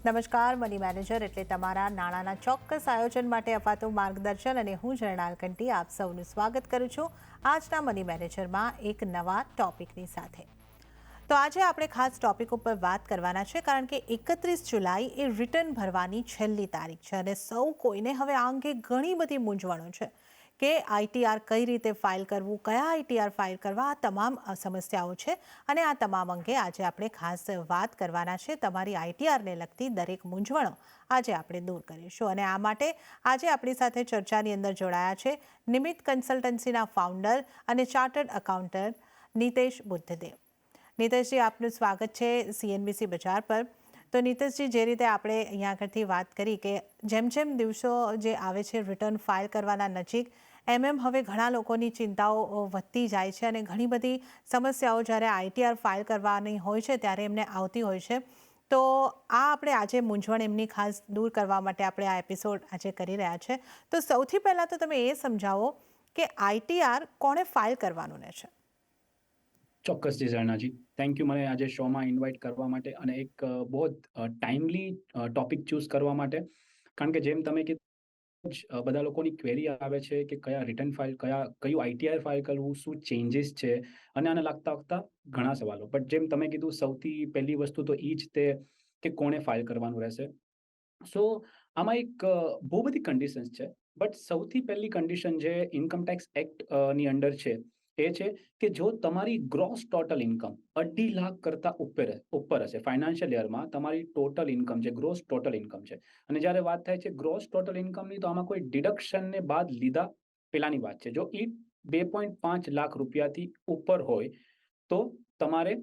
નમસ્કાર, money manager એટલે તમારા નાણાંના ચોક્કસ આયોજન માટે અપાતું માર્ગદર્શન અને હું જર્નાલ કંટી આપ સૌનું સ્વાગત કરું છું આજના મની મેનેજરમાં એક નવા ટોપિકની સાથે. તો આજે આપણે ખાસ ટોપિક ઉપર વાત કરવાના છે કારણ કે 31 જુલાઈ એ રિટર્ન ભરવાની છેલ્લી તારીખ છે અને સૌ કોઈને હવે આ અંગે ઘણી બધી મૂંઝવણો છે કે આઈટીઆર કઈ રીતે ફાઇલ કરવું, કયા આઈટીઆર ફાઇલ કરવા, આ તમામ સમસ્યાઓ છે અને આ તમામ અંગે આજે આપણે ખાસ વાત કરવાના છે. તમારી આઈટીઆરને લગતી દરેક મૂંઝવણો આજે આપણે દૂર કરીશું અને આ માટે આજે આપણી સાથે ચર્ચાની અંદર જોડાયા છે નિમિત્ત કન્સલ્ટન્સીના ફાઉન્ડર અને ચાર્ટર્ડ એકાઉન્ટન્ટ નીતેશ બુદ્ધદેવ. નીતેશજી, આપનું સ્વાગત છે સીએનબીસી બજાર પર. તો નીતેશજી, જે રીતે આપણે અહીંયા આગળથી વાત કરી કે જેમ જેમ દિવસો જે આવે છે રિટર્ન ફાઇલ કરવાના નજીક એમ હવે ઘણા લોકોની ચિંતાઓ વધતી જાય છે અને ઘણી બધી સમસ્યાઓ જ્યારે આઈટીઆર ફાઇલ કરવાની હોય છે ત્યારે એમને આવતી હોય છે. તો આ આપણે આજે મૂંઝવણ એમની ખાસ દૂર કરવા માટે આપણે આ એપિસોડ આજે કરી રહ્યા છે. તો સૌથી પહેલાં તો તમે એ સમજાવો કે આઈટીઆર કોણે ફાઇલ કરવાનું રહે છે? ચોક્કસ જી ઝરણાજી, થેન્ક યુ મને આજે શોમાં ઇન્વાઇટ કરવા માટે અને એક બહુ ટાઈમલી ટોપિક ચૂઝ કરવા માટે. કારણ કે જેમ તમે કીધું બધા લોકોની ક્વેરી આવે છે કે કયા રિટર્ન ફાઇલ, કયું આઈટીઆર ફાઇલ કરવું, શું ચેન્જીસ છે અને આને લાગતા ઘણા સવાલો. બટ જેમ તમે કીધું સૌથી પહેલી વસ્તુ તો એ જ તે કે કોણે ફાઇલ કરવાનું રહેશે. સો આમાં એક બહુ બધી કન્ડિશન્સ છે, બટ સૌથી પહેલી કન્ડિશન જે ઇન્કમટેક્સ એક્ટ ની અંડર છે એ છે કે જો તમારી ગ્રોસ ટોટલ ઇન્કમ 2.5 લાખ કરતા ઉપર હશે ફાઇનાન્શિયલ યરમાં, તમારી ટોટલ ઇન્કમ છે, ગ્રોસ ટોટલ ઇન્કમ છે. અને જ્યારે વાત થાય છે ગ્રોસ ટોટલ ઇન્કમની, તો આમાં કોઈ ડિડક્શનને બાદ લીધા પેલાની વાત છે. જો એ 2.5 લાખ રૂપિયાથી ઉપર હોય તો તમારે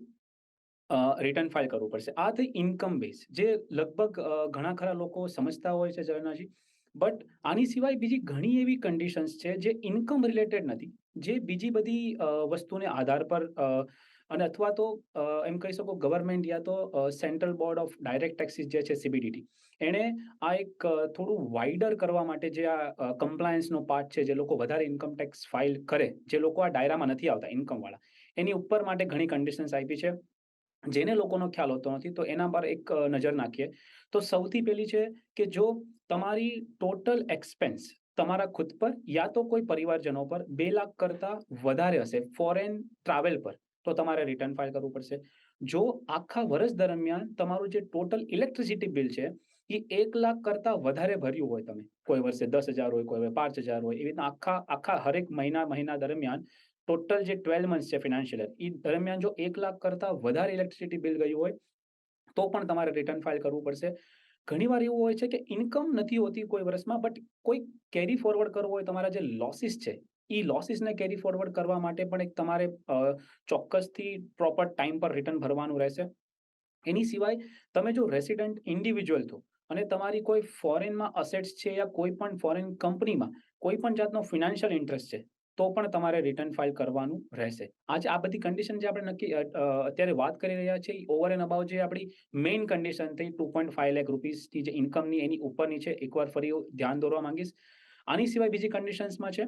રિટર્ન ફાઇલ કરવું પડશે. આ થઈ ઇન્કમ બેઝ, જે લગભગ ઘણા ખરા લોકો સમજતા હોય છે ઝરણાજી. બટ આની સિવાય બીજી ઘણી એવી કન્ડિશન્સ છે જે ઇન્કમ રિલેટેડ નથી, જે બીજી બધી વસ્તુને આધાર પર અને અથવા તો એમ કહી શકો ગવર્મેન્ટ યા તો central board of direct taxes જે છે સીબીડીટી, એણે આ એક થોડું વાઇડર કરવા માટે જે આ કમ્પ્લાયન્સનો પાર્ટ છે, જે લોકો વધારે ઇન્કમ ટેક્સ ફાઇલ કરે, જે લોકો આ દાયરામાં નથી આવતા ઇન્કમવાળા, એની ઉપર માટે ઘણી કન્ડિશન્સ આપી છે જેને લોકોનો ખ્યાલ હોતો નથી. તો એના પર એક નજર નાખીએ. તો સૌથી પહેલી છે કે જો તમારી ટોટલ એક્સપેન્સ તમારા ખુદ પર યા તો કોઈ પરિવારજનો પર 2 લાખ કરતા વધારે હશે ફોરેન ટ્રાવેલ પર, તો તમારે રિટર્ન ફાઇલ કરવું પડશે. જો આખા વર્ષ દરમિયાન તમારું જે ટોટલ ઇલેક્ટ્રિસિટી બિલ છે એ 1 લાખ કરતા વધારે ભર્યું હોય, તમે કોઈ વર્ષે 10,000 હોય, કોઈ 5,000 હોય, એવી રીતના આખા હરેક મહિના દરમિયાન ટોટલ જે 12 મંથ છે ફિનાન્શિયલ યર, એ દરમિયાન જો 1 લાખ કરતા વધારે ઇલેક્ટ્રિસિટી બિલ ગયું હોય તો પણ તમારે રિટર્ન ફાઇલ કરવું પડશે. ઘણીવાર એવું હોય છે કે ઇન્કમ નથી હોતી કોઈ વર્ષમાં, બટ કોઈ કેરી ફોરવર્ડ કરવો હોય, તમારા જે લોસીસ છે એ લોસીસને કેરી ફોરવર્ડ કરવા માટે પણ એક તમારે ચોક્કસથી પ્રોપર ટાઈમ પર રિટર્ન ભરવાનું રહેશે. એની સિવાય તમે જો રેસિડન્ટ ઇન્ડિવિજ્યુઅલ છો અને તમારી કોઈ ફોરેનમાં અસેટ્સ છે યા કોઈ પણ ફોરેન કંપનીમાં કોઈ પણ જાતનો ફિનાન્શિયલ ઇન્ટરેસ્ટ છે, તો પણ તમારે રિટર્ન ફાઇલ કરવાનું રહેશે. આ બધી કન્ડિશન જે આપણે અત્યારે વાત કરી રહ્યા છીએ, ઓવર એન્ડ અબાઉટ જે આપણી મેઇન કન્ડિશન થઈ 2.5 લાખ રૂપીસની જે ઇન્કમની એની ઉપરની છે, એકવાર ફરી ધ્યાન દોરવા માંગીશ. આની સિવાય બીજી કન્ડિશન્સમાં છે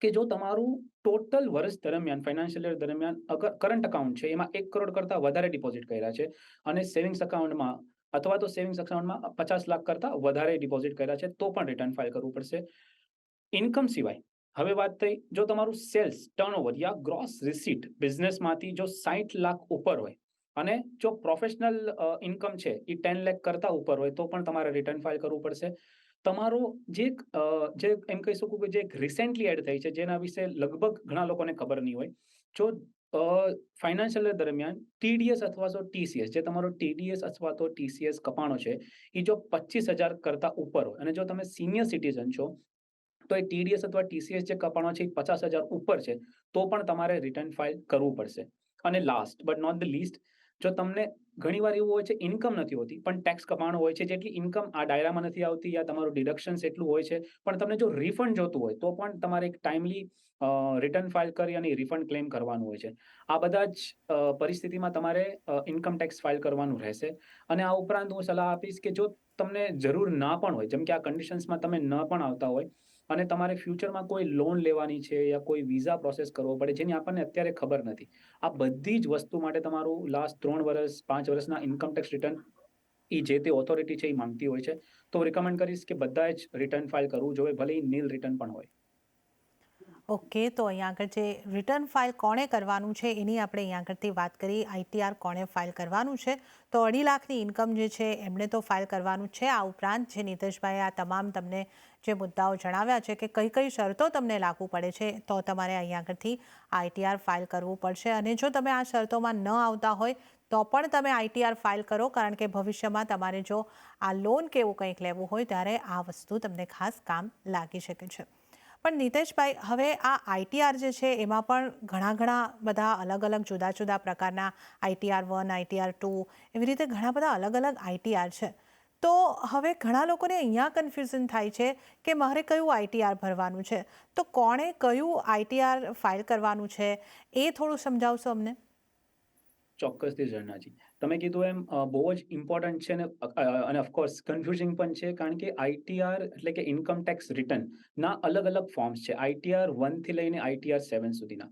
કે જો તમારું ટોટલ વર્ષ દરમિયાન ફાઇનાન્શિયલ યર દરમિયાન અગર કરંટ અકાઉન્ટ છે એમાં 1 કરોડ કરતા વધારે ડિપોઝિટ કર્યા છે અને સેવિંગ્સ અકાઉન્ટમાં અથવા તો સેવિંગ્સ અકાઉન્ટમાં 50 લાખ કરતા વધારે ડિપોઝિટ કર્યા છે, તો પણ રિટર્ન ફાઇલ કરવું પડશે. ઇન્કમ સિવાય હવે વાત થઈ, જો તમારું સેલ્સ ટર્નઓવર યા ગ્રોસ રિસીટ બિઝનેસમાંથી જો 60 લાખ ઉપર હોય અને જો પ્રોફેશનલ ઇન્કમ છે એ 10 લાખ કરતા ઉપર હોય, તો પણ તમારે રિટર્ન ફાઇલ કરવું પડશે. તમારો જે એમ કહી શકું કે જે રિસેન્ટલી એડ થઈ છે, જેના વિશે લગભગ ઘણા લોકોને ખબર નહીં હોય, જો ફાઇનાન્શિયલ યર દરમિયાન ટીડીએસ અથવા તો ટીસીએસ, જે તમારો ટીડીએસ અથવા તો ટીસીએસ કપાણો છે એ જો 25,000 કરતા ઉપર હોય અને જો તમે સિનિયર સિટીઝન છો તો એ ટીડીએસ અથવા ટીસીએસ જે કપાણો છે એ 50,000 ઉપર છે, તો પણ તમારે રિટર્ન ફાઇલ કરવું પડશે. અને last but not the least, જો તમને ઘણીવાર એવું હોય છે ઇન્કમ નથી હોતી પણ ટેક્સ કપાણો હોય છે, જેટલી ઇન્કમ આ દાયરામાં નથી આવતી યા તમારું ડિડક્શન્સ એટલું હોય છે, પણ તમને જો રિફંડ જોતું હોય તો પણ તમારે એક ટાઈમલી રિટર્ન ફાઇલ કરી અને રિફંડ ક્લેમ કરવાનું હોય છે. આ બધા જ પરિસ્થિતિમાં તમારે ઇન્કમ ટેક્સ ફાઇલ કરવાનું રહેશે. અને આ ઉપરાંત હું સલાહ આપીશ કે જો તમને જરૂર ના પણ હોય, જેમ કે આ કન્ડિશન્સમાં તમે ન પણ આવતા હોય અને તમારે ફ્યુચરમાં કોઈ લોન લેવાની છે યા કોઈ વિઝા પ્રોસેસ કરવો પડે જેની આપણને અત્યારે ખબર નથી, આ બધી જ વસ્તુ માટે તમારું લાસ્ટ 3 વર્ષ 5 વર્ષના ઇન્કમ ટેક્સ રિટર્ન એ જે તે ઓથોરિટી છે એ માંગતી હોય છે. તો રિકમેન્ડ કરીશ કે બધાએ જ રિટર્ન ફાઇલ કરવું જોઈએ, ભલે એ નીલ રિટર્ન પણ હોય. ઓકે, તો અહીંયા આગળ જે રિટર્ન ફાઇલ કોણે કરવાનું છે એની આપણે અહીંયા આગળથી વાત કરી. આઈટીઆર કોણે ફાઇલ કરવાનું છે, તો 2.5 લાખની ઇન્કમ જે છે એમણે તો ફાઇલ કરવાનું છે. આ ઉપરાંત જે નીતેશભાઈ આ તમામ તમને જે મુદ્દાઓ જણાવ્યા છે કે કઈ કઈ શરતો તમને લાગુ પડે છે, તો તમારે અહીંયા આગળથી આઈટીઆર ફાઇલ કરવું પડશે. અને જો તમે આ શરતોમાં ન આવતા હોય તો પણ તમે આઈટીઆર ફાઇલ કરો, કારણ કે ભવિષ્યમાં તમારે જો આ લોન કે એવું કંઈક લેવું હોય ત્યારે આ વસ્તુ તમને ખાસ કામ લાગી શકે છે. પણ નીતેશભાઈ, હવે આ આઈટીઆર જે છે એમાં પણ ઘણા બધા અલગ અલગ જુદા જુદા પ્રકારના આઈટીઆર 1, આઈટીઆર 2 એવી રીતે ઘણા બધા અલગ અલગ આઈટીઆર છે. તો હવે ઘણા લોકોને અહીંયા કન્ફ્યુઝન થાય છે કે મારે કયું આઈટીઆર ભરવાનું છે, તો કોણે કયું આઈટીઆર ફાઇલ કરવાનું છે એ થોડું સમજાવશો અમને? ચોક્કસથી ઝરણાજી, તમે કીધું એમ બહુ જ ઇમ્પોર્ટન્ટ છે અને ઓફકોર્સ કન્ફ્યુઝિંગ પણ છે, કારણ કે આઈટીઆર એટલે કે ઇન્કમ ટેક્સ રિટર્ન ના અલગ અલગ ફોર્મ્સ છે, આઈટીઆર 1 થી લઈને આઈટીઆર 7 સુધીના.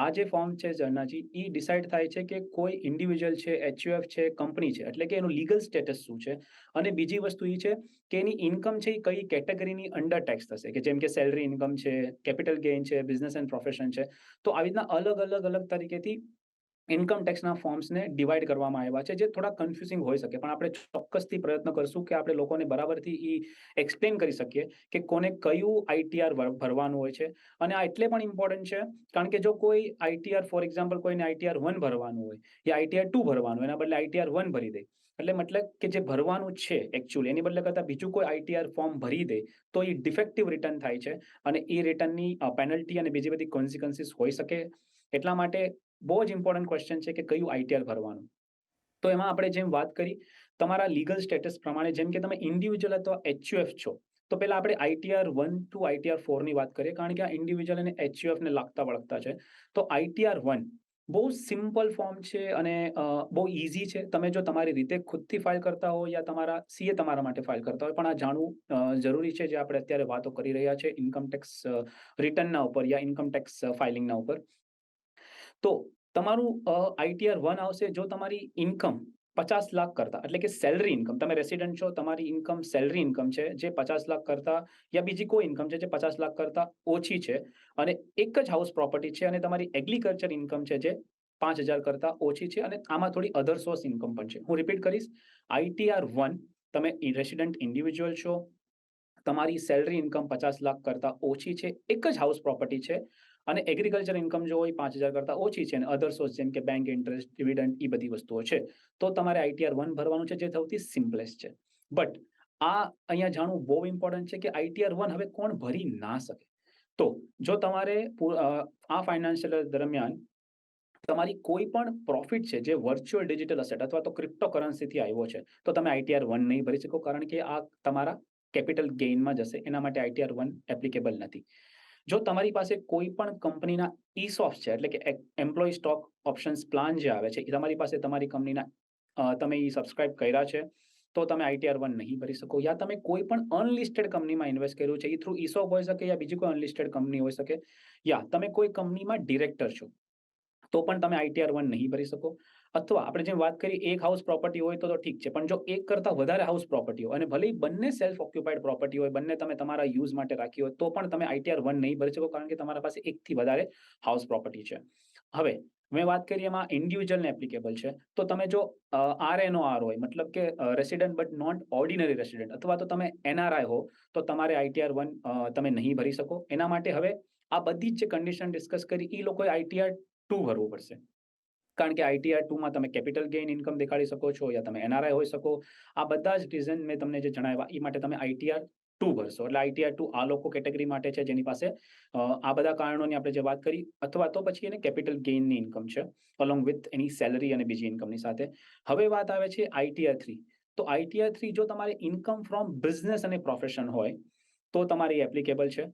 આ જે ફોર્મ છે ઝરણાજી, એ ડિસાઇડ થાય છે કે કોઈ ઇન્ડિવિજ્યુઅલ છે, એચયુએફ છે, કંપની છે, એટલે કે એનું લીગલ સ્ટેટસ શું છે. અને બીજી વસ્તુ એ છે કે એની ઇન્કમ છે એ કઈ કેટેગરીની અંડર ટેક્સ થશે, કે જેમ કે સેલરી ઇન્કમ છે, કેપિટલ ગેઇન છે, બિઝનેસ એન્ડ પ્રોફેશન છે. તો આવી રીતના અલગ અલગ તરીકેથી ઇન્કમ ટેક્સના ફોર્મ્સને ડિવાઈડ કરવામાં આવ્યા છે, જે થોડા કન્ફ્યુઝિંગ હોઈ શકે, પણ આપણે ચોક્કસથી પ્રયત્ન કરશું કે આપણે લોકોને બરાબરથી એક્સપ્લેન કરી શકીએ કે કોને કયું આઈટીઆર ભરવાનું હોય છે. અને આ એટલે પણ ઇમ્પોર્ટન્ટ છે કારણ કે જો કોઈ આઈટીઆર, ફોર એક્ઝામ્પલ કોઈને આઈટીઆર 1 ભરવાનું હોય યા આઈટીઆર 2 ભરવાનું, એના બદલે આઈટીઆર 1 ભરી દે, એટલે મતલબ કે જે ભરવાનું છે એકચ્યુઅલી એની બદલે કરતાં બીજું કોઈ આઈટીઆર ફોર્મ ભરી દે તો એ ડિફેક્ટિવ રિટર્ન થાય છે અને એ રિટર્નની પેનલ્ટી અને બીજી બધી કોન્સિક્વન્સીસ હોઈ શકે. એટલા માટે બહુ જ ઇમ્પોર્ટન્ટ ક્વેશ્ચન છે કે કયું આઈટીઆર ભરવાનું. તો એમાં આપણે જેમ વાત કરી તમારા લીગલ સ્ટેટસ પ્રમાણે, જેમ કે તમે ઇન્ડિવિજ્યુઅલ અથવા એચયુએફ છો, તો પહેલા આપણે આઈટીઆર 1 ટુ આઈટીઆર 4 ની વાત કરીએ, કારણ કે આ ઇન્ડિવિજ્યુઅલ અને એચયુએફ ને લાગતા વળગતા છે. તો આઈટીઆર 1 બહુ સિમ્પલ ફોર્મ છે અને બહુ ઇઝી છે. તમે જો તમારી રીતે ખુદથી ફાઇલ કરતા હો યા તમારા સીએ તમારા માટે ફાઇલ કરતા હોય, પણ આ જાણવું જરૂરી છે જે આપણે અત્યારે વાતો કરી રહ્યા છે ઇન્કમ ટેક્સ રિટર્નના ઉપર યા ઇન્કમ ટેક્સ ફાઇલિંગના ઉપર. તો તમારું આઈટીઆર 1 આવશે જો તમારી ઇન્કમ 50 લાખ કરતા, એટલે કે સેલરી ઇન્કમ, તમે રેસિડન્ટ છો, તમારી ઇન્કમ સેલરી ઇન્કમ છે જે 50 લાખ કરતા યા બીજી કોઈ ઇન્કમ છે જે 50 લાખ કરતા ઓછી છે અને એક જ હાઉસ પ્રોપર્ટી છે, અને તમારી એગ્રીકલ્ચર ઇન્કમ છે જે 5,000 કરતા ઓછી છે, અને આમાં થોડી અધર સોર્સ ઇન્કમ પણ છે. હું રિપીટ કરીશ, આઈટીઆર 1 તમે રેસિડન્ટ ઇન્ડિવિજ્યુઅલ છો, તમારી સેલરી ઇન્કમ 50 લાખ કરતા ઓછી છે, એક જ હાઉસ પ્રોપર્ટી છે, અને એગ્રીકલ્ચર ઇન્કમ જો હોય 5,000 કરતા ઓછી છે, અને અધર સોર્સ જેમ કે બેંક ઇન્ટરેસ્ટ, ડિવિડન્ડ, એ બધી વસ્તુઓ છે, તો તમારે આઈટીઆર 1 ભરવાનું છે, જે સૌથી સિમ્પલેસ્ટ છે. બટ આ અહીંયા જાણવું બહુ ઇમ્પોર્ટન્ટ છે કે આઈટીઆર 1 હવે કોણ ભરી ના શકે. તો જો તમારે આ ફાઇનાન્શિયલ દરમિયાન તમારી કોઈ પણ પ્રોફિટ છે જે વર્ચ્યુઅલ ડિજિટલ એસેટ અથવા તો ક્રિપ્ટોકરન્સીથી આવ્યો છે, તો તમે આઈટીઆર 1 નહીં ભરી શકો, કારણ કે આ તમારા કેપિટલ ગેઇનમાં જશે, એના માટે આઈટીઆર 1 એપ્લિકેબલ નથી. જો તમારી પાસે કોઈ પણ કંપનીના ESOPs છે, એટલે કે એમ્પ્લોય સ્ટોક ઓપ્શન્સ પ્લાન જે આવે છે, એ તમારી પાસે તમારી કંપનીના તમે એ સબસ્ક્રાઇબ કર્યા છે, તો તમે આઈટીઆર 1 નહીં ભરી શકો. યા તમે કોઈ પણ અનલિસ્ટેડ કંપનીમાં ઇન્વેસ્ટ કર્યું છે, એ થ્રુ ESOP હોઈ શકે યા બીજી કોઈ અનલિસ્ટેડ કંપની હોઈ શકે, યા તમે કોઈ કંપનીમાં ડિરેક્ટર છો, તો પણ તમે આઈટીઆર 1 નહીં ભરી શકો. અથવા આપણે જેમ વાત કરી એક હાઉસ પ્રોપર્ટી હોય તો ઠીક છે, પણ જો એક કરતા વધારે હાઉસ પ્રોપર્ટી હોય અને ભલે બંને સેલ્ફ ઓક્યુપાઈડ પ્રોપર્ટી હોય, બંને તમે તમારા યુઝ માટે રાખી હોય, તો પણ તમે આઈટીઆર 1 નહીં ભરી શકો, કારણ કે તમારા પાસે એકથી વધારે હાઉસ પ્રોપર્ટી છે. હવે મેં વાત કરી એમાં ઇન્ડિવિજ્યુઅલને એપ્લિકેબલ છે, તો તમે જો RNOR હોય, મતલબ કે resident but not ordinary resident, અથવા તો તમે NRI હો, તો તમારે આઈટીઆર 1 તમે નહીં ભરી શકો. એના માટે હવે આ બધી જ જે કન્ડિશન ડિસ્કસ કરી, એ લોકોએ આઈટીઆર 2 ભરવું પડશે, કારણ કે આઈટીઆર 2 માં તમે કેપિટલ ગેઇન ઇન્કમ દેખાડી શકો છો, યા તમે NRI હોઈ શકો. આ બધા જ રીઝન મેં તમને જે જણાવ્યા, એ માટે તમે આઈટીઆર 2 ભરશો. એટલે આઈટીઆર 2 આ લોકો કેટેગરી માટે છે જેની પાસે આ બધા કારણોની આપણે જે વાત કરી, અથવા તો પછી એને કેપિટલ ગેઇનની ઇન્કમ છે અલોંગ વિથ એની સેલરી અને બીજી ઇન્કમની સાથે. હવે વાત આવે છે આઈટીઆર 3. તો આઈટીઆર 3 જો તમારે ઇન્કમ ફ્રોમ બિઝનેસ અને પ્રોફેશન હોય તો તમારી એપ્લિકેબલ છે.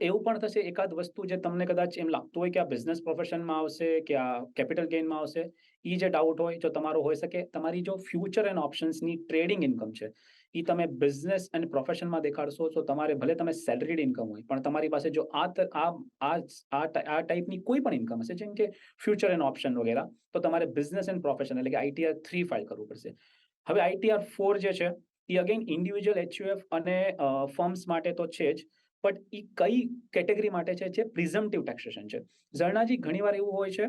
એવું પણ થશે એકાદ વસ્તુ જે તમને કદાચ એમ લાગતું હોય કે આ બિઝનેસ પ્રોફેશનમાં આવશે કે આ કેપિટલ ગેઇનમાં આવશે, એ જે ડાઉટ હોય જો તમારો હોઈ શકે, તમારી જો ફ્યુચર એન્ડ ઓપ્શન્સની ટ્રેડિંગ ઇન્કમ છે, એ તમે બિઝનેસ એન્ડ પ્રોફેશનમાં દેખાડશો, તો તમારે ભલે તમે સેલરીડ ઇન્કમ હોય, પણ તમારી પાસે જો આ ટાઈપની કોઈ પણ ઇન્કમ હશે, જેમ કે ફ્યુચર એન્ડ ઓપ્શન વગેરે, તો તમારે બિઝનેસ એન્ડ પ્રોફેશન એટલે કે આઈટીઆર 3 ફાઇલ કરવું પડશે. હવે ITR 4 જે છે એ અગેન ઇન્ડિવિજ્યુઅલ HUF અને ફર્મ્સ માટે તો છે જ, બટ એ કઈ કેટેગરી માટે છે? જે પ્રિઝમ્પટિવ ટેક્સેશન છે. ઝરણાજી, ઘણીવાર એવું હોય છે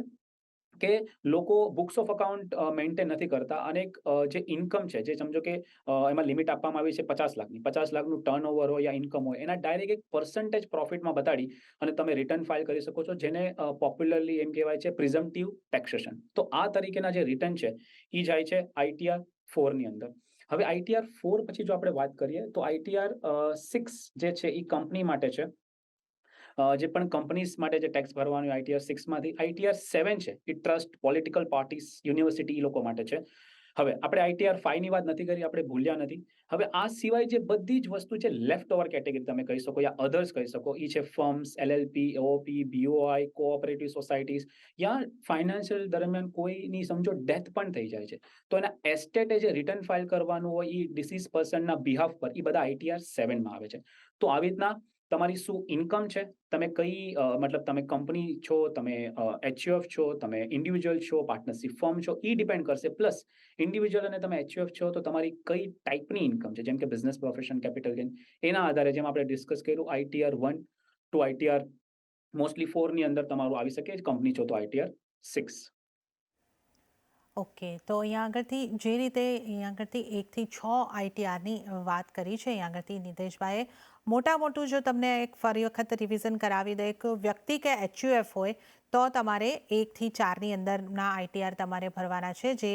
કે લોકો બુક્સ ઓફ અકાઉન્ટ મેન્ટેન નથી કરતા અને જે ઇન્કમ છે, જે સમજો કે એમાં લિમિટ આપવામાં આવી છે 50 લાખની, 50 લાખનું ટર્નઓવર હોય યા ઇન્કમ હોય, એના ડાયરેક્ટ એક પર્સન્ટેજ પ્રોફિટમાં બતાડી અને તમે રિટર્ન ફાઇલ કરી શકો છો, જેને પોપ્યુલરલી એમ કહેવાય છે પ્રિઝમ્પટિવ ટેક્સેશન. તો આ તરીકેના જે રિટર્ન છે એ જાય છે ITR 4 ની અંદર. હવે ITR 4 પછી જો આપણે વાત કરીએ તો ITR 6 જે છે એ કંપની માટે છે. જે પણ કંપનીઝ માટે જે ટેક્સ ભરવાનું ITR 6 માંથી. ITR 7 છે એ ટ્રસ્ટ, પોલિટિકલ પાર્ટીઝ, યુનિવર્સિટી એ લોકો માટે છે. હવે આપણે ITR 5 ની વાત નથી કરી, આપણે ભૂલ્યા નથી. હવે આ સિવાય જે બધી જ વસ્તુ છે લેફ્ટ ઓવર કેટેગરી તમે કહી શકો યા અધર્સ કહી શકો, એ છે firms, LLP, OOP, BOI, cooperative societies, યા ફાઇનાન્શિયલ દરમિયાન કોઈની સમજો ડેથ પણ થઈ જાય છે, તો એના એસ્ટેટે જે રિટર્ન ફાઇલ કરવાનું હોય એ ડિસીઝ પર્સનના બિહાફ પર, એ બધા ITR 7 માં આવે છે. તો આવી રીતના તમારી શું ઇન્કમ છે, તમે કઈ મતલબ તમે કંપની છો, તમે HUF છો, તમે ઇન્ડિવિજ્યુઅલ છો, પાર્ટનરશિપ ફર્મ છો, એ ડિપેન્ડ કરશે. પ્લસ ઇન્ડિવિજ્યુઅલ અને તમે HUF છો તો તમારી કઈ ટાઈપની ઇન્કમ છે, જેમ કે બિઝનેસ, પ્રોફેશન, કેપિટલ ગેઇન, એના આધારે જેમ આપણે ડિસ્કસ કર્યું ITR 1 ટુ ITR મોસ્ટલી 4 ની અંદર તમારું આવી શકે. કંપની છો તો ITR 6. ઓકે, તો અહીંયા આગળથી જે રીતે અહીંયા આગળથી 1 થી 6 ITRની વાત કરી છે, અહીંયા આગળથી નિતેશભાઈએ મોટું જો તમને એક ફરી વખત રિવિઝન કરાવી દે, એક વ્યક્તિ કે HUF હોય તો તમારે 1 થી 4ની અંદરના ITR તમારે ભરવાના છે.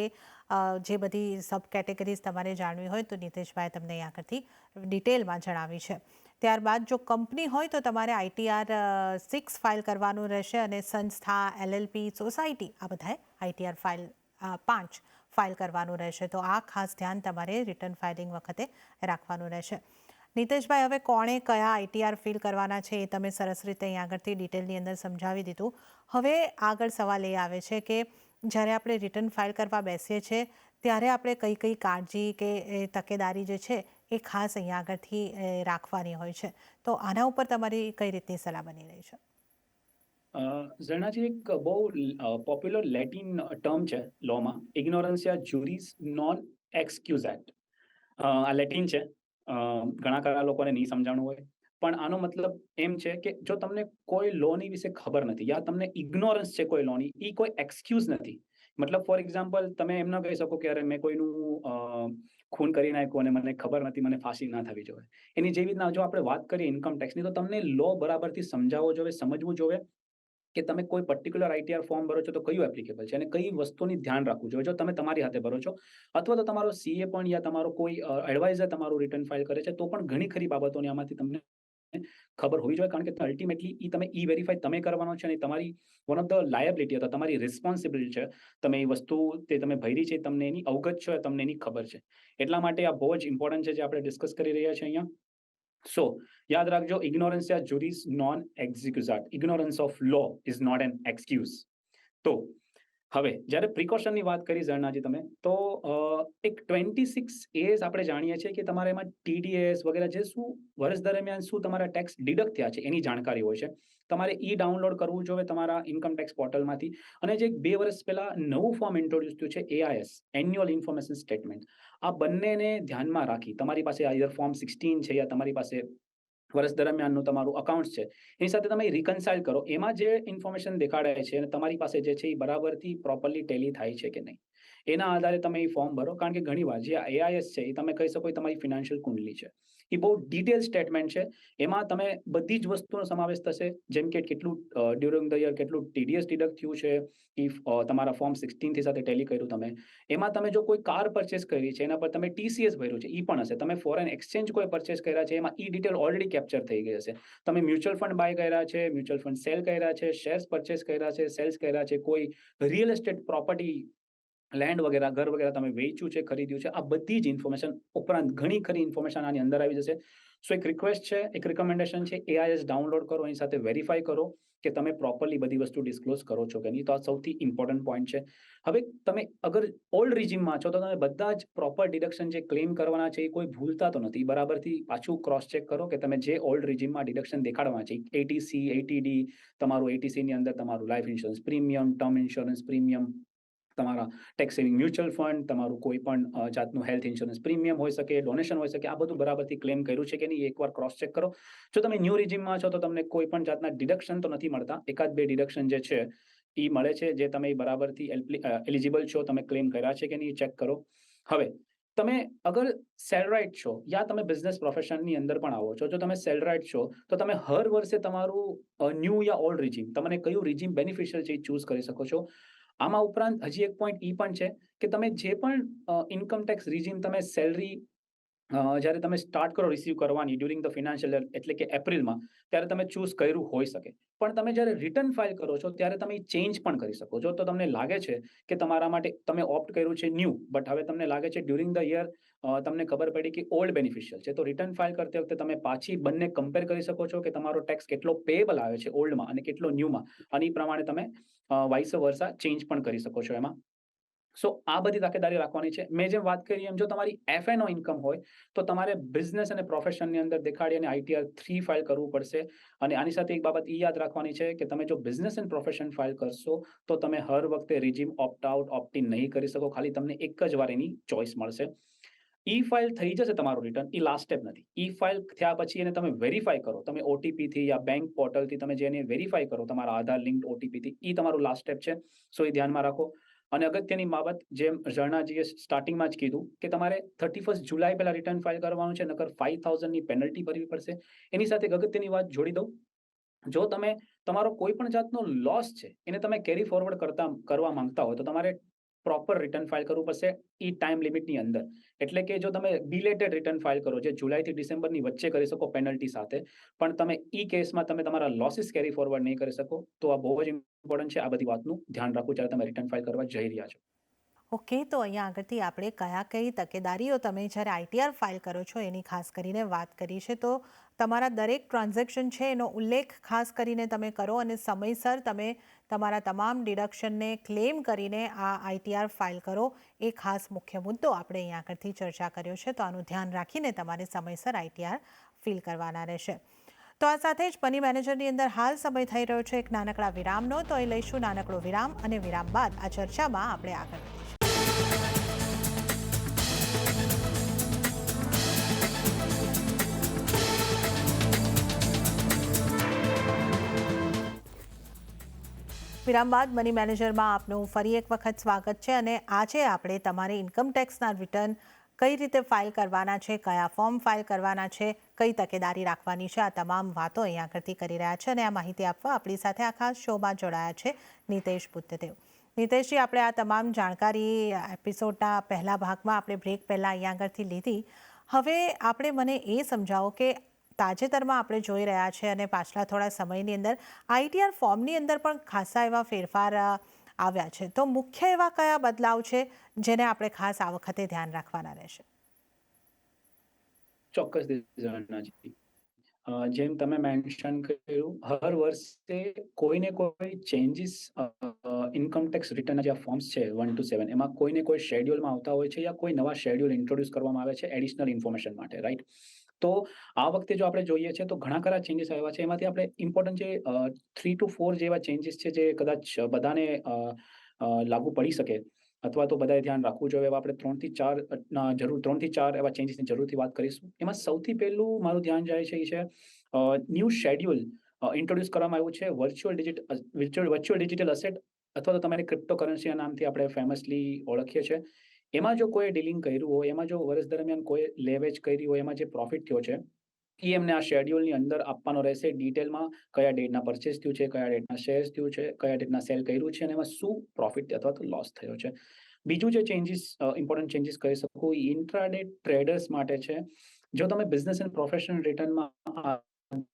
જે બધી સબ કેટેગરીઝ તમારે જાણવી હોય તો નિતેશભાઈએ તમને અહીંયા આગળથી ડિટેલમાં જણાવી છે. ત્યારબાદ જો કંપની હોય તો તમારે ITR 6 ફાઇલ કરવાનું રહેશે અને સંસ્થા, LLP, સોસાયટી આ બધાએ ITR 5 ફાઇલ કરવાનું રહેશે. તો આ ખાસ ધ્યાન તમારે રિટર્ન ફાઇલિંગ વખતે રાખવાનું રહેશે. નિતેશભાઈ, હવે કોણે કયા ITR ફિલ કરવાના છે એ તમે સરસ રીતે અહીં આગળથી ડિટેલની અંદર સમજાવી દીધું. હવે આગળ સવાલ એ આવે છે કે જ્યારે આપણે રિટર્ન ફાઇલ કરવા બેસીએ છીએ ત્યારે આપણે કઈ કાળજી કે તકેદારી જે છે એ ખાસ અહીંયા આગળથી રાખવાની હોય છે. તો આના ઉપર તમારી કઈ રીતની સલાહ બની રહી છે? ઝરણાજી, એક બહુ પોપ્યુલર લેટિન ટર્મ છે લોમાં, ઇગ્નોરન્સિયા જ્યુરિસ નોન એક્સક્યુઝેટ. આ લેટિન છે, ઘણા ખરા લોકોને નહીં સમજાણું હોય, પણ આનો મતલબ એમ છે કે જો તમને કોઈ લોની વિશે ખબર નથી યા તમને ઇગ્નોરન્સ છે કોઈ લોની, એ કોઈ એક્સક્યુઝ નથી. મતલબ ફોર એક્ઝામ્પલ, તમે એમ ન કહી શકો કે અરે મેં કોઈનું ખૂન કરી નાખ્યું અને મને ખબર નથી, મને ફાંસી ના થવી જોઈએ. એની જેવી રીતના જો આપણે વાત કરીએ ઇન્કમ ટેક્સની, તો તમને લો બરાબરથી સમજાવવો જોઈએ, સમજવું જોઈએ કે તમે કોઈ પર્ટિક્યુલર ITR ફોર્મ ભરો છો તો કયું એપ્લિકેબલ છે અને કઈ વસ્તુની ધ્યાન રાખવું જોઈએ. જો તમે તમારી હાથે ભરો છો અથવા તો તમારો CA પણ યા તમારો કોઈ એડવાઇઝર તમારું રિટર્ન ફાઇલ કરે છે, તો પણ ઘણી ખરી બાબતોની આમાંથી તમને ખબર હોવી જોઈએ, કારણ કે અલ્ટિમેટલી તમે વેરીફાઈ તમે કરવાનો છે અને તમારી વન ઓફ ધ લાયબિલિટી અથવા તમારી રિસ્પોન્સિબિલિટી છે. તમે એ વસ્તુ તે તમે ભરી છે, તમને એની અવગત છે, તમને એની ખબર છે. એટલા માટે આ બહુ જ ઇમ્પોર્ટન્ટ છે જે આપણે ડિસ્કસ કરી રહ્યા છીએ અહીંયા. સો યાદ રાખજો, ઇગ્નોરન્સિયા જ્યુરિસ નોન એક્ઝિક્યુઝાટ. Ignorance of law is not an excuse. તો હવે જ્યારે પ્રિકોશનની વાત કરી ઝરણાજી તમે, તો એક 26A આપણે જાણીએ છીએ કે તમારે એમાં TDS વગેરે જે શું વર્ષ દરમિયાન શું તમારા ટેક્સ ડિડક્ટ થયા છે એની જાણકારી હોય છે. તમારે ડાઉનલોડ કરવું જોઈએ તમારા ઇન્કમ ટેક્સ પોર્ટલમાંથી. અને જે 2 વર્ષ પહેલા નવું ફોર્મ ઇન્ટ્રોડ્યુસ થયું છે, AIS, એન્યુઅલ ઇન્ફોર્મેશન સ્ટેટમેન્ટ, આ બંનેને ધ્યાનમાં રાખી તમારી પાસે આઈધર ફોર્મ 16 છે યા તમારી પાસે વર્ષ દરમિયાનનું તમારું અકાઉન્ટ છે, એની સાથે તમે રિકન્સાઇલ કરો. એમાં જે ઇન્ફોર્મેશન દેખાડે છે અને તમારી પાસે જે છે એ બરાબરથી પ્રોપરલી ટેલી થાય છે કે નહીં, એના આધારે તમે એ ફોર્મ ભરો. કારણ કે ઘણીવાર જે AIS છે એ તમે કહી શકો એ તમારી ફિનાન્શિયલ કુંડલી છે. એ બહુ ડિટેલ સ્ટેટમેન્ટ છે. એમાં તમે બધી જ વસ્તુનો સમાવેશ થશે, જેમ કે કેટલું ડ્યુરિંગ ધ યર કેટલું TDS ડિડક્ટ થયું છે, ઇફ તમારા ફોર્મ 16 થી સાથે ટેલી કર્યું તમે. એમાં તમે જો કોઈ કાર પરચેસ કરી છે એના પર તમે TCS ભર્યું છે, એ પણ હશે. તમે ફોરેન એક્સચેન્જ કોઈ પરચેસ કર્યા છે, એમાં ડિટેલ ઓલરેડી કેપ્ચર થઈ ગઈ હશે. તમે મ્યુચ્યુઅલ ફંડ બાય કર્યા છે, મ્યુચ્યુઅલ ફંડ સેલ કર્યા છે, શેર્સ પરચેસ કર્યા છે, સેલ્સ કર્યા છે, કોઈ રિયલ એસ્ટેટ પ્રોપર્ટી, લેન્ડ વગેરે, ઘર વગેરે તમે વેચ્યું છે, ખરીદ્યું છે, આ બધી જ ઇન્ફોર્મેશન ઉપરાંત ઘણી ખરી ઇન્ફોર્મેશન આની અંદર આવી જશે. સો એક રિક્વેસ્ટ છે, એક રિકમેન્ડેશન છે, AIS ડાઉનલોડ કરો, એની સાથે વેરીફાઈ કરો કે તમે પ્રોપરલી બધી વસ્તુ ડિસ્ક્લોઝ કરો છો કે નહીં. તો આ સૌથી ઇમ્પોર્ટન્ટ પોઈન્ટ છે. હવે તમે અગર ઓલ્ડ રિજીમમાં છો તો તમે બધા જ પ્રોપર ડિડક્શન જે ક્લેમ કરવાના છે એ કોઈ ભૂલતા તો નથી. બરાબરથી પાછું ક્રોસ ચેક કરો કે તમે જે ઓલ્ડ રિજીમમાં ડિડક્શન દેખાડવાના છે, ATC, ATD, તમારું ATC ની અંદર તમારું life insurance premium, term insurance premium, તમારા ટેક્સ સેવિંગ મ્યુચ્યુઅલ ફંડ, તમારું કોઈ પણ જાતનું હેલ્થ ઇન્સ્યોરન્સ પ્રીમિયમ હોઈ શકે, ડોનેશન હોઈ શકે, આ બધું બરાબરથી ક્લેમ કર્યું છે કે નહીં એકવાર ક્રોસ ચેક કરો. જો તમે ન્યૂ રિજીમમાં છો તો તમને કોઈ પણ જાતના ડિડક્શન તો નથી મળતા. એકાદ બે ડિડક્શન જે છે એ મળે છે, જે તમે બરાબરથી એલિજિબલ છો, તમે ક્લેમ કર્યા છે કે નહીં ચેક કરો. હવે તમે અગર સેલરાઇટ છો યા તમે બિઝનેસ પ્રોફેશનની અંદર પણ આવો છો, જો તમે સેલરાઇટ છો તો તમે હર વર્ષે તમારું ન્યૂ યા ઓલ્ડ રિજીમ, તમને કયું રિજીમ બેનિફિશિયલ છે એ ચૂઝ કરી શકો છો. આમાં ઉપરાંત હજી એક પોઈન્ટ એ પણ છે કે તમે જે પણ ઇન્કમ ટેક્સ રિજીમ તમે સેલરી જ્યારે તમે સ્ટાર્ટ કરો રિસીવ કરવાની ડ્યુરિંગ ધ ફિનાન્શિયલ યર એટલે કે એપ્રિલમાં, ત્યારે તમે ચૂઝ કર્યું હોઈ શકે. પણ તમે જ્યારે રિટર્ન ફાઇલ કરો છો ત્યારે તમે ચેન્જ પણ કરી શકો છો. તો તમને લાગે છે કે તમારા માટે તમે ઓપ્ટ કર્યું છે ન્યૂ, બટ હવે તમને લાગે છે ડ્યુરિંગ ધ યર તમને ખબર પડી કે ઓલ્ડ બેનિફિશિયલ છે, તો રિટર્ન ફાઇલ કરતી વખતે તમે પાછી બંને કમ્પેર કરી શકો છો કે તમારો ટેક્સ કેટલો પેએબલ આવે છે ઓલ્ડમાં અને કેટલો ન્યૂમાં, અને એ પ્રમાણે તમે વાઇસ વર્સા ચેન્જ પણ કરી શકો છો એમાં. સો આ બધી તકેદારી રાખવાની છે. મેં જેમ વાત કરી એમ જો તમારી એફએનઓ ઇન્કમ હોય તો તમારે બિઝનેસ અને પ્રોફેશનની અંદર દેખાડી અને આઈટીઆર 3 ફાઇલ કરવું પડશે. અને આની સાથે એક બાબત એ યાદ રાખવાની છે કે તમે જો બિઝનેસ એન્ડ પ્રોફેશન ફાઇલ કરશો તો તમે હર વખતે regime opt out opt in નહીં કરી શકો. ખાલી તમને એક જ વાર એની ચોઇસ મળશે. ઈ ફાઇલ થઈ જશે તમારું રિટર્ન, એ લાસ્ટ સ્ટેપ નથી. ઈ ફાઇલ થયા પછી એને તમે વેરીફાઈ કરો, તમે ઓટીપીથી યા બેંક પોર્ટલથી તમે જેને વેરીફાઈ કરો તમારા આધાર લિંક ઓટીપીથી, એ તમારું લાસ્ટ સ્ટેપ છે. સો એ ધ્યાનમાં રાખો. અને અગત્યની બાબત જેમ ઝરણાજીએ સ્ટાર્ટિંગમાં જ કીધું કે તમારે 31 જુલાઈ પહેલા રિટર્ન ફાઇલ કરવાનું છે, નકર 5,000ની પેનલ્ટી ભરવી પડશે. એની સાથે એક અગત્યની વાત જોડી દઉં, જો તમે તમારો કોઈ પણ જાતનો લોસ છે એને તમે કેરી ફોરવર્ડ કરવા માંગતા હોય તો તમારે પ્રોપર રિટર્ન ફાઇલ કરવું પડશે ઈ ટાઈમ લિમિટની અંદર. એટલે કે જો તમે બિલેટેડ રિટર્ન ફાઇલ કરો જે જુલાઈથી ડિસેમ્બરની વચ્ચે કરી શકો પેનલ્ટી સાથે, પણ તમે ઈ કેસમાં તમે તમારા લોસીસ કેરી ફોરવર્ડ નહીં કરી શકો. તો આ બહુ જ ઇમ્પોર્ટન્ટ છે. આ બધી વાતનું ધ્યાન રાખવું જ્યારે તમે રિટર્ન ફાઇલ કરવા જઈ રહ્યા છો. ઓકે, તો અહીંયા આગળથી આપણે કઈ તકેદારીઓ તમે જ્યારે આઈટીઆર ફાઇલ કરો છો એની ખાસ કરીને વાત કરી છે. તો તમારા દરેક ટ્રાન્ઝેક્શન છે એનો ઉલ્લેખ ખાસ કરીને તમે કરો અને સમયસર તમે તમારા તમામ ડિડક્શનને ક્લેમ કરીને આ આઈટીઆર ફાઇલ કરો, એ ખાસ મુખ્ય મુદ્દો આપણે અહીંયા આગળથી ચર્ચા કર્યો છે. તો આનું ધ્યાન રાખીને તમારે સમયસર આઈટીઆર ફિલ કરવાના રહેશે. તો આ સાથે જ મની મેનેજરની અંદર હાલ સમય થઈ રહ્યો છે એક નાનકડા વિરામનો, તો એ લઈશું નાનકડો વિરામ અને વિરામ બાદ આ ચર્ચામાં આપણે આગળ વધીશું. વિરામ બાદ મની મેનેજરમાં આપનું ફરી એક વખત સ્વાગત છે. અને આજે આપણે તમારે ઇન્કમ ટેક્સના રિટર્ન કઈ રીતે ફાઇલ કરવાના છે, કયા ફોર્મ ફાઇલ કરવાના છે, કઈ તકેદારી રાખવાની છે, આ તમામ વાતો અહીંયા આગળથી કરી રહ્યા છે. અને આ માહિતી આપવા આપણી સાથે આ ખાસ શોમાં જોડાયા છે નીતેશ બુદ્ધદેવ. નીતેશજી, આપણે આ તમામ જાણકારી એપિસોડના પહેલા ભાગમાં આપણે બ્રેક પહેલાં અહીંયા આગળથી લીધી. હવે આપણે મને એ સમજાવો કે તાજેતરમાં આપણે જોઈ રહ્યા છે અને પાછલા થોડા સમયની અંદર આઈટીઆર ફોર્મની અંદર પણ ખાસા એવા ફેરફાર આવ્યા છે. તો મુખ્ય એવા કયા બદલાવ છે જેને આપણે ખાસ આ વખતે ધ્યાન રાખવાના રહેશે? ચોક્કસ ઝરણાજી. જેમ તમે મેન્શન કર્યું, હર વર્ષે કોઈને કોઈ ચેન્જીસ ઇન્કમ ટેક્સ રિટર્નના જે ફોર્મ્સ છે 1 to 7, એમાં કોઈને કોઈ શેડ્યુલમાં આવતા હોય છે યા કોઈ નવા શેડ્યુલ ઇન્ટ્રોડ્યુસ કરવામાં આવે છે એડિશનલ ઇન્ફોર્મેશન માટે, રાઈટ? તો આ વખતે જો આપણે જોઈએ છે તો ઘણા ખરા ચેન્જીસ આવ્યા છે. એમાંથી આપણે ઇમ્પોર્ટન્ટ જે 3 to 4 જેવા ચેન્જીસ છે જે કદાચ બધાને લાગુ પડી શકે અથવા તો બધાએ ધ્યાન રાખવું જોઈએ, એવા આપણે 3 થી 4 એવા ચેન્જીસની જરૂરથી વાત કરીશું. એમાં સૌથી પહેલું મારું ધ્યાન જાય છે એ છે ન્યૂ શેડ્યુલ ઇન્ટ્રોડ્યુસ કરવામાં આવ્યું છે વર્ચ્યુઅલ ડિજિટલ અસેટ, અથવા તો તમારી ક્રિપ્ટોકરન્સીના નામથી આપણે ફેમસલી ઓળખીએ છીએ. એમાં જો કોઈ ડીલિંગ કર્યું હોય, એમાં જો વર્ષ દરમિયાન કોઈ લેવેચ કરી હોય, એમાં જે પ્રોફિટ થયો છે એ એમને આ શેડ્યુલની અંદર આપવાનો રહેશે ડિટેલમાં. કયા ડેટના પરચેસ થયું છે, કયા ડેટના શેર્સ થયું છે, કયા ડેટના સેલ કર્યું છે અને એમાં શું પ્રોફિટ અથવા તો લોસ થયો છે. બીજું જે ચેન્જીસ ઇમ્પોર્ટન્ટ ચેન્જીસ કહી શકું એ ઇન્ટ્રાડે ટ્રેડર્સ માટે છે. જો તમે બિઝનેસ એન્ડ પ્રોફેશનલ રિટર્નમાં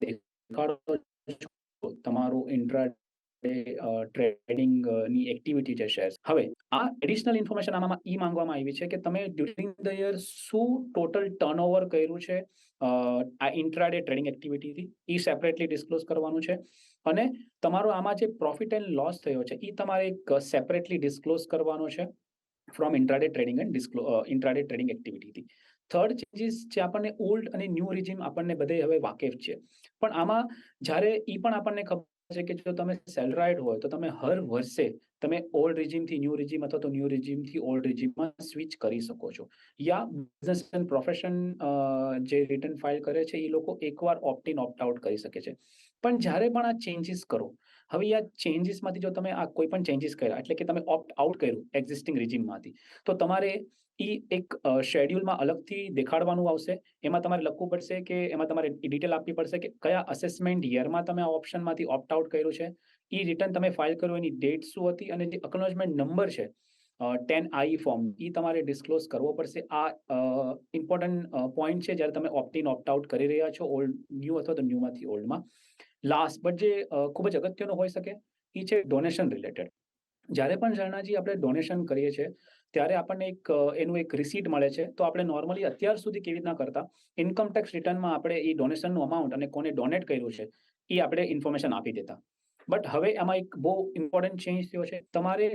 દેખાડો છો તમારું ઇન્ટ્રાડે ટ્રેડિંગની એક્ટિવિટી છે શેર્સ, હવે આ એડિશનલ ઇન્ફોર્મેશન આમાં માંગવામાં આવી છે કે તમે ડ્યુરિંગ ધ યર શું ટોટલ ટર્નઓવર કર્યું છે આ ઇન્ટ્રાડે ટ્રેડિંગ એક્ટિવિટીથી, એ સેપરેટલી ડિસ્ક્લોઝ કરવાનું છે. અને તમારો આમાં જે પ્રોફિટ એન્ડ લોસ થયો છે એ તમારે એક સેપરેટલી ડિસ્ક્લોઝ કરવાનો છે ફ્રોમ ઇન્ટ્રાડે ટ્રેડિંગ એક્ટિવિટીથી. થર્ડ ચેન્જીસ જે આપણને ઓલ્ડ અને ન્યૂ રિજીમ આપણને બધે હવે વાકેફ છે. પણ આમાં જ્યારે ઈ પણ આપણને ખબર છે કે જો તમે સેલરાઇડ હોય તો તમે હર વર્ષે તમે ઓલ્ડ રિજીમથી ન્યૂ રિજીમ અથવા તો ન્યૂ રિજીમથી ઓલ્ડ રિજીમમાં સ્વિચ કરી શકો છો. યા બિઝનેસ એન્ડ પ્રોફેશન જે રિટર્ન ફાઇલ કરે છે એ લોકો એકવાર ઓપ્ટ ઇન ઓપ્ટ આઉટ કરી શકે છે. પણ જ્યારે પણ આ ચેન્જીસ કરો, હવે આ ચેન્જીસમાંથી જો તમે આ કોઈ પણ ચેન્જીસ કર્યા એટલે કે તમે ઓપ્ટ આઉટ કર્યું એક્ઝિસ્ટિંગ રિજીમમાંથી, તો તમારે ઈ એક શેડ્યુલમાં અલગથી દેખાડવાનું આવશે. એમાં તમારે લખવું પડશે કે એમાં તમારે ડિટેલ આપવી પડશે કે કયા અસેસમેન્ટ યરમાં તમે આ ઓપ્શનમાંથી ઓપ્ટ આઉટ કર્યું છે. ઈ રિટર્ન તમે ફાઇલ કર્યું એની ડેટ શું હતી અને જે અકનોલેજમેન્ટ નંબર છે 10I ફોર્મ ઈ તમારે ડિસ્ક્લોઝ કરવો પડશે. આ ઇમ્પોર્ટન્ટ પોઈન્ટ છે જ્યારે તમે ઓપ્ટ ઇન ઓપ્ટ આઉટ કરી રહ્યા છો ઓલ્ડ ન્યૂ અથવા તો ન્યૂમાંથી ઓલ્ડમાં. લાસ્ટ બટ જે ખૂબ જ અગત્યનું હોઈ શકે એ છે ડોનેશન રિલેટેડ. જ્યારે પણ ઝરણાજી આપણે ડોનેશન કરીએ છીએ ત્યારે આપણને એનું એક રિસીટ મળે છે. તો આપણે નોર્મલી અત્યાર સુધી કેવી રીતના કરતા, ઇન્કમ ટેક્સ રિટર્નમાં આપણે એ ડોનેશનનું અમાઉન્ટ અને કોને ડોનેટ કર્યું છે એ આપણે ઇન્ફોર્મેશન આપી દેતા. બટ હવે એમાં એક બહુ ઇમ્પોર્ટન્ટ ચેન્જ થયો છે. તમારે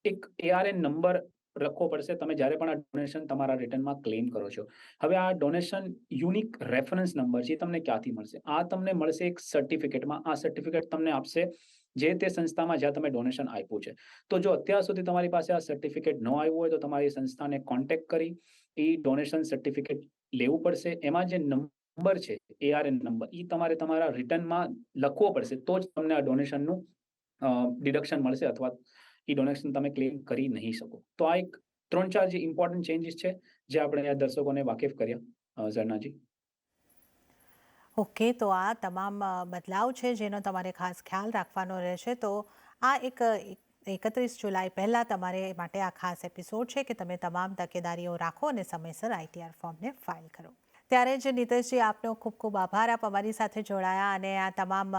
એક ARN નંબર લખવો પડશે તમે જ્યારે પણ આ ડોનેશન તમારા રિટર્નમાં ક્લેમ કરો છો. હવે આ ડોનેશન યુનિક રેફરન્સ નંબર છે, તમને ક્યાંથી મળશે? આ તમને મળશે એક સર્ટિફિકેટમાં. આ સર્ટિફિકેટ તમને આપશે જે તે સંસ્થામાં જ્યાં તમે ડોનેશન આપ્યું છે. તો જો અત્યાર સુધી તમારી પાસે આ સર્ટિફિકેટ ન આવ્યું હોય તો તમારી સંસ્થાને કોન્ટેક્ટ કરી એ ડોનેશન સર્ટિફિકેટ લેવું પડશે. એમાં જે નંબર છે ARN નંબર એ તમારે તમારા રિટર્નમાં લખવો પડશે તો જ તમને આ ડોનેશનનું ડિડક્શન મળશે અથવા એ ડોનેશન તમે ક્લેમ કરી નહીં શકો. તો આ એક 3-4 જે ઇમ્પોર્ટન્ટ ચેન્જીસ છે જે આપણે આ દર્શકોને વાકેફ કર્યા ઝરણાજી. ઓકે, તો આ તમામ બદલાવ છે જેનો તમારે ખાસ ખ્યાલ રાખવાનો રહેશે. તો આ એક 31 જુલાઈ પહેલાં તમારે માટે આ ખાસ એપિસોડ છે કે તમે તમામ તકેદારીઓ રાખો અને સમયસર ITR ફોર્મને ફાઇલ કરો. ત્યારે જ નીતેશજી, આપનો ખૂબ ખૂબ આભાર. આપ અમારી સાથે જોડાયા અને આ તમામ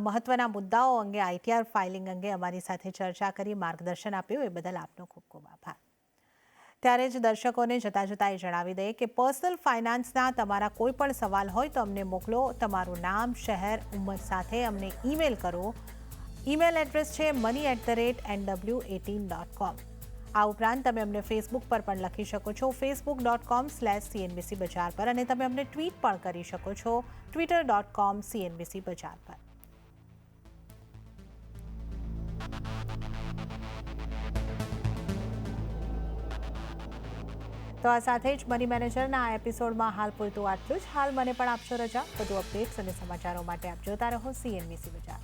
મહત્વના મુદ્દાઓ અંગે ITR ફાઇલિંગ અંગે અમારી સાથે ચર્ચા કરી, માર્ગદર્શન આપ્યું એ બદલ આપનો ખૂબ ખૂબ આભાર. ત્યારે જ દર્શકોને જતા જતા એ જણાવી દઈએ કે પર્સનલ ફાઇનાન્સના તમારા કોઈ પણ સવાલ હોય તો અમને મોકલો. તમારું નામ, શહેર, ઉંમર સાથે અમને ઈમેલ કરો. ઈમેલ એડ્રેસ છે money@nw18.com. આ ઉપરાંત તમે અમને ફેસબુક પર પણ લખી શકો છો, facebook.com/CNBC બજાર પર, અને તમે અમને ટ્વીટ પણ કરી શકો છો, twitter.com/CNBC બજાર પર. તો આ સાથે જ મની મેનેજરના આ એપિસોડમાં હાલ પૂરતું આટલું જ. હાલ મને પણ આપશો રજા. વધુ અપડેટ્સ અને સમાચારો માટે આપ જોતા રહો CNBC બજાર.